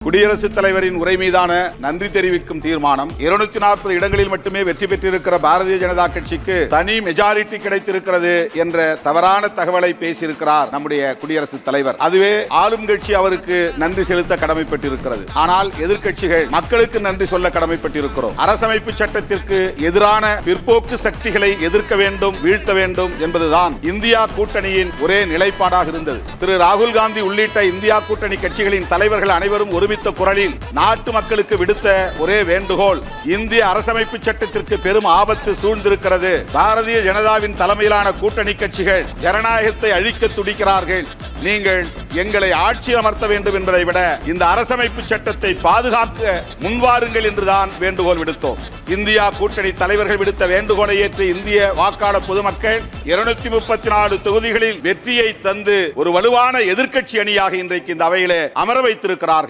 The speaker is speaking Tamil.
குடியரசுத் தலைவரின் உரை மீதான நன்றி தெரிவிக்கும் தீர்மானம் 240 இடங்களில் மட்டுமே வெற்றி பெற்றிருக்கிற பாரதிய ஜனதா கட்சிக்கு தனி மெஜாரிட்டி கிடைத்திருக்கிறது என்ற தவறான தகவலை பேசியிருக்கிறார் நம்முடைய குடியரசுத் தலைவர். அதுவே ஆளும் கட்சி அவருக்கு நன்றி செலுத்த கடமைப்பட்டிருக்கிறது. ஆனால் எதிர்க்கட்சிகள் மக்களுக்கு நன்றி சொல்ல கடமைப்பட்டிருக்கிறோம். அரசமைப்பு சட்டத்திற்கு எதிரான பிற்போக்கு சக்திகளை எதிர்க்க வேண்டும், வீழ்த்த வேண்டும் என்பதுதான் இந்தியா கூட்டணியின் ஒரே நிலைப்பாடாக இருந்தது. திரு ராகுல் காந்தி உள்ளிட்ட இந்தியா கூட்டணி கட்சிகளின் தலைவர்கள் அனைவரும் ஒருமித்த குரலில் நாட்டு மக்களுக்கு விடுத்த ஒரே வேண்டுகோள், இந்திய அரசமைப்பு சட்டத்திற்கு பெரும் ஆபத்து சூழ்ந்திருக்கிறது. பாரதிய ஜனதாவின் தலைமையிலான கூட்டணி கட்சிகள் ஜனநாயகத்தை அழிக்க துடிக்கிறார்கள். நீங்கள் எங்களை ஆட்சி அமர்த்த வேண்டும் என்பதை விட இந்த அரசமைப்பு சட்டத்தை பாதுகாக்க முன்வாருங்கள் என்றுதான் வேண்டுகோள் விடுத்தோம். இந்தியா கூட்டணி தலைவர்கள் விடுத்த வேண்டுகோளை ஏற்று இந்திய வாக்காளர் பொதுமக்கள் 234 தொகுதிகளில் வெற்றியை தந்து ஒரு வலுவான எதிர்க்கட்சி அணியாக இன்றைக்கு இந்த அவையிலே அமர வைத்திருக்கிறார்கள்.